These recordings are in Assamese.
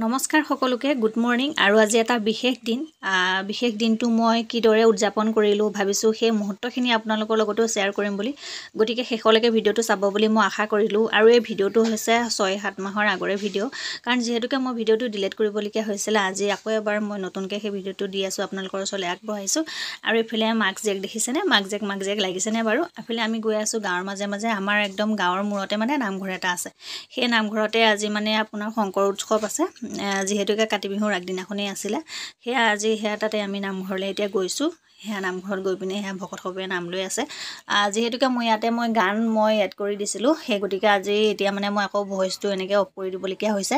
নমস্কাৰ সকলোকে গুড মৰ্নিং আৰু আজি এটা বিশেষ দিনটো মই কিদৰে উদযাপন কৰিলোঁ ভাবিছোঁ সেই মুহূৰ্তখিনি আপোনালোকৰ লগতো শ্বেয়াৰ কৰিম বুলি গতিকে শেষলৈকে ভিডিঅ'টো চাব বুলি মই আশা কৰিলোঁ আৰু এই ভিডিঅ'টো হৈছে 6-7 মাহৰ আগৰে ভিডিঅ' কাৰণ যিহেতুকে মই ভিডিঅ'টো ডিলিট কৰিবলগীয়া হৈছিল আজি আকৌ এবাৰ মই নতুনকৈ সেই ভিডিঅ'টো দি আছোঁ আপোনালোকৰ ওচৰলৈ আগবঢ়াইছোঁ আৰু এইফালে মাক জেক দেখিছেনে মাক জেক লাগিছেনে বাৰু এইফালে আমি গৈ আছোঁ গাঁৱৰ মাজে আমাৰ একদম গাঁৱৰ মূৰতে মানে নামঘৰ এটা আছে সেই নামঘৰতে আজি মানে আপোনাৰ শংকৰ উৎসৱ আছে যিহেতুকে কাতি বিহুৰ আগদিনাখনেই আছিলে সেয়া আজি সেয়া তাতে আমি নামঘৰলৈ এতিয়া গৈছোঁ সেয়া নামঘৰত গৈ পিনে সেয়া ভকতসকলে নাম লৈ আছে যিহেতুকে মই ইয়াতে গান এড কৰি দিছিলোঁ সেই গতিকে আজি এতিয়া মানে মই আকৌ ভইচটো এনেকৈ অফ কৰি দিবলগীয়া হৈছে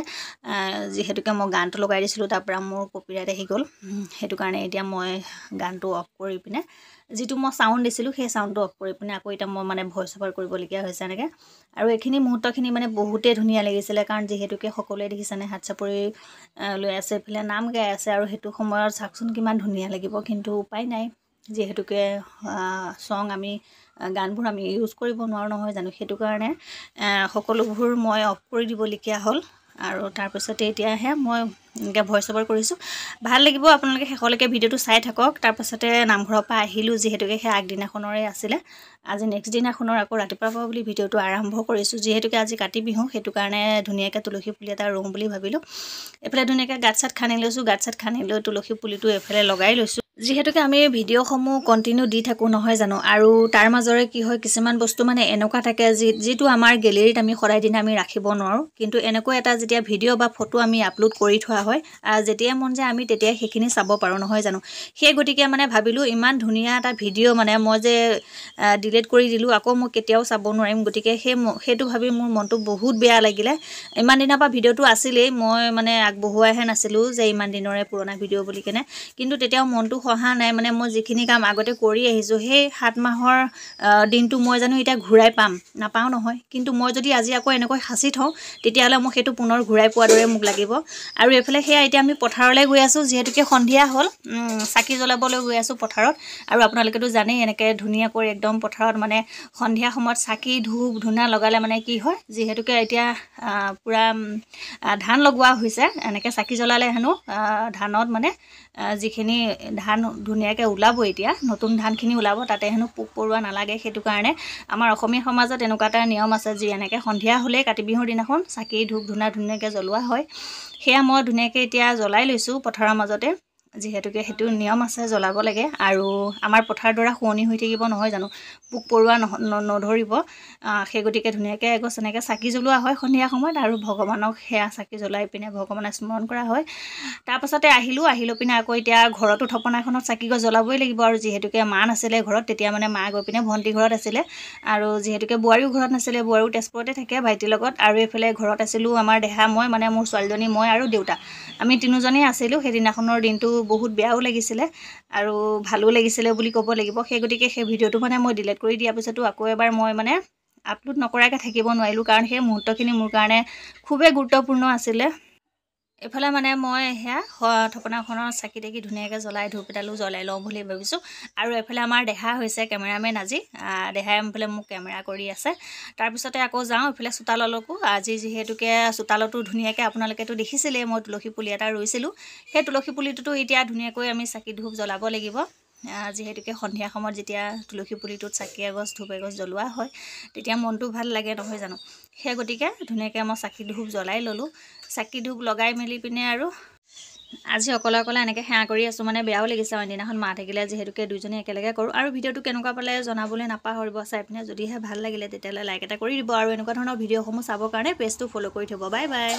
যিহেতুকে মই গানটো লগাই দিছিলোঁ তাৰ পৰা মোৰ কপিৰাইট আহি গ'ল সেইটো কাৰণে এতিয়া মই গানটো অফ কৰি পিনে যিটো মই সাউন্ড দিছিলোঁ সেই সাউন্ডটো অফ কৰি পিনে আকৌ এতিয়া মই মানে ভইচ অভাৰ কৰিবলগীয়া হৈছে এনেকৈ আৰু এইখিনি মুহূৰ্তখিনি মানে বহুতেই ধুনীয়া লাগিছিলে কাৰণ যিহেতুকে সকলোৱে দেখিছেনে হাত চাপৰি লৈ আছে এইফালে নাম গাই আছে আৰু সেইটো সময়ত চাওকচোন কিমান ধুনীয়া লাগিব কিন্তু উপায় নাই যিহেতুকে আমি গানবোৰ আমি ইউজ কৰিব নোৱাৰোঁ নহয় জানো সেইটো কাৰণে সকলোবোৰ মই অফ কৰি দিবলগীয়া হ'ল আৰু তাৰপিছতে এতিয়াহে মই এনেকৈ ভইচ অভাৰ কৰিছোঁ ভাল লাগিব আপোনালোকে শেষলৈকে ভিডিঅ'টো চাই থাকক তাৰপাছতে নামঘৰৰ পৰা আহিলোঁ যিহেতুকে সেই আগদিনাখনৰে আছিলে আজি নেক্সট দিনাখনৰ আকৌ ৰাতিপুৱাৰ পৰা বুলি ভিডিঅ'টো আৰম্ভ কৰিছোঁ যিহেতুকে আজি কাতি বিহু সেইটো কাৰণে ধুনীয়াকৈ তুলসী পুলি এটা ৰুম বুলি ভাবিলোঁ এইফালে ধুনীয়াকৈ গাঁত চাত খান্দি লৈছোঁ গাঁত চাত খান্দি লৈ তুলসী পুলিটো এইফালে লগাই লৈছোঁ যিহেতুকে আমি ভিডিঅ'সমূহ কণ্টিনিউ দি থাকোঁ নহয় জানো আৰু তাৰ মাজৰে কি হয় কিছুমান বস্তু মানে এনেকুৱা থাকে যিটো আমাৰ গেলেৰীত আমি সদায় দিনা আমি ৰাখিব নোৱাৰোঁ কিন্তু এনেকুৱা এটা যেতিয়া ভিডিঅ' বা ফটো আমি আপলোড কৰি থোৱা হয় যেতিয়াই মন যায় আমি তেতিয়াই সেইখিনি চাব পাৰোঁ নহয় জানো সেই গতিকে মানে ভাবিলোঁ ইমান ধুনীয়া এটা ভিডিঅ' মানে মই যে ডিলিট কৰি দিলোঁ আকৌ মই কেতিয়াও চাব নোৱাৰিম গতিকে সেইটো ভাবি মোৰ মনটো বহুত বেয়া লাগিলে ইমান দিনৰ পৰা ভিডিঅ'টো আছিলেই মই মানে আগবঢ়োৱাহে নাছিলোঁ যে ইমান দিনৰে পুৰণা ভিডিঅ' বুলি কেনে কিন্তু তেতিয়াও মনটো সহা নাই মানে মই যিখিনি কাম আগতে কৰি আহিছোঁ সেই 7 মাহৰ দিনটো মই জানো এতিয়া ঘূৰাই নাপাওঁ নহয় কিন্তু মই যদি আজি আকৌ এনেকৈ সাঁচি থওঁ তেতিয়াহ'লে মই সেইটো পুনৰ ঘূৰাই পোৱাৰ দৰে মোক লাগিব আৰু এইফালে সেয়া এতিয়া আমি পথাৰলৈ গৈ আছোঁ যিহেতুকে সন্ধিয়া হ'ল চাকি জ্বলাবলৈ গৈ আছোঁ পথাৰত আৰু আপোনালোকেতো জানেই এনেকৈ ধুনীয়াকৈ একদম পথাৰত মানে সন্ধিয়া সময়ত চাকি ধূপ ধূনা লগালে মানে কি হয় যিহেতুকে এতিয়া পূৰা ধান লগোৱা হৈছে এনেকৈ চাকি জ্বলালে হেনো ধানত মানে যিখিনি ধান ধুনীয়াকৈ ওলাব এতিয়া নতুন ধানখিনি ওলাব তাতে হেনো পোক পৰুৱা নালাগে সেইটো কাৰণে আমাৰ অসমীয়া সমাজত এনেকুৱা এটা নিয়ম আছে যি এনেকৈ সন্ধিয়া হ'লেই কাতি বিহুৰ দিনাখন চাকি ধূপ ধূনা ধুনীয়াকৈ জ্বলোৱা হয় সেয়া মই ধুনীয়াকৈ এতিয়া জ্বলাই লৈছোঁ পথাৰৰ মাজতে যিহেতুকে সেইটো নিয়ম আছে জ্বলাব লাগে আৰু আমাৰ পথাৰডৰা শুৱনি হৈ থাকিব নহয় জানো পোক পৰুৱা নধৰিব সেই গতিকে ধুনীয়াকৈ এগছ এনেকৈ চাকি জ্বলোৱা হয় সন্ধিয়া সময়ত আৰু ভগৱানক সেয়া চাকি জ্বলাই পিনে ভগৱানক স্মৰণ কৰা হয় তাৰপাছতে আহি লৈ পিনে আকৌ এতিয়া ঘৰতো থপনাখনত চাকি গছ জ্বলাবই লাগিব আৰু যিহেতুকে মা নাছিলে ঘৰত তেতিয়া মানে মা গৈ পিনে ভণ্টি ঘৰত আছিলে আৰু যিহেতুকে বোৱাৰীও ঘৰত নাছিলে বোৱাৰীও তেজপুৰতে থাকে ভাইটিৰ লগত আৰু এইফালে ঘৰত আছিলোঁ আমাৰ দেহা মই মানে মোৰ ছোৱালীজনী মই আৰু দেউতা আমি তিনিজনেই আছিলোঁ সেইদিনাখনৰ দিনটো বহুত বেয়াও লাগিছিলে আৰু ভালো লাগিছিলে বুলি ক'ব লাগিব সেই গতিকে সেই ভিডিঅ'টো মানে মই ডিলিট কৰি দিয়াৰ পিছতো আকৌ এবাৰ মই মানে আপলোড নকৰাকৈ থাকিব নোৱাৰিলোঁ কাৰণ সেই মুহূৰ্তখিনি মোৰ কাৰণে খুবেই গুৰুত্বপূৰ্ণ আছিলে এইফালে মানে মই সেয়া থপনাখনৰ চাকি তাকি ধুনীয়াকৈ জ্বলাই ধূপ এডালো জ্বলাই লওঁ বুলি ভাবিছোঁ আৰু এইফালে আমাৰ দেহা হৈছে কেমেৰামেন আজি দেহাই এইফালে মোক কেমেৰা কৰি আছে তাৰপিছতে আকৌ যাওঁ এইফালে চোতাললৈকো আজি যিহেতুকে চোতালতো ধুনীয়াকৈ আপোনালোকেতো দেখিছিলেই মই তুলসী পুলি এটা ৰুইছিলোঁ সেই তুলসী পুলিটোতো এতিয়া ধুনীয়াকৈ আমি চাকি ধূপ জ্বলাব লাগিব যিহেতুকে সন্ধিয়া সময়ত যেতিয়া তুলসী পুলিটোত চাকি এগছ ধূপ এগছ জ্বলোৱা হয় তেতিয়া মনটো ভাল লাগে নহয় জানো সেই গতিকে ধুনীয়াকৈ মই চাকি ধূপ জ্বলাই ল'লোঁ চাকি ধূপ লগাই মেলি পিনে আৰু আজি অকলে এনেকৈ সেৱা কৰি আছোঁ মানে বেয়াও লাগিছে দিনাখন মা থাকিলে যিহেতুকে দুইজনী একেলগে কৰোঁ আৰু ভিডিঅ'টো কেনেকুৱা পালে জনাবলৈ নাপাহৰিব চাই পিনে যদিহে ভাল লাগিলে তেতিয়াহ'লে লাইক এটা কৰি দিব আৰু এনেকুৱা ধৰণৰ ভিডিঅ'সমূহ চাবৰ কাৰণে পেজটো ফ'ল' কৰি থ'ব বাই বাই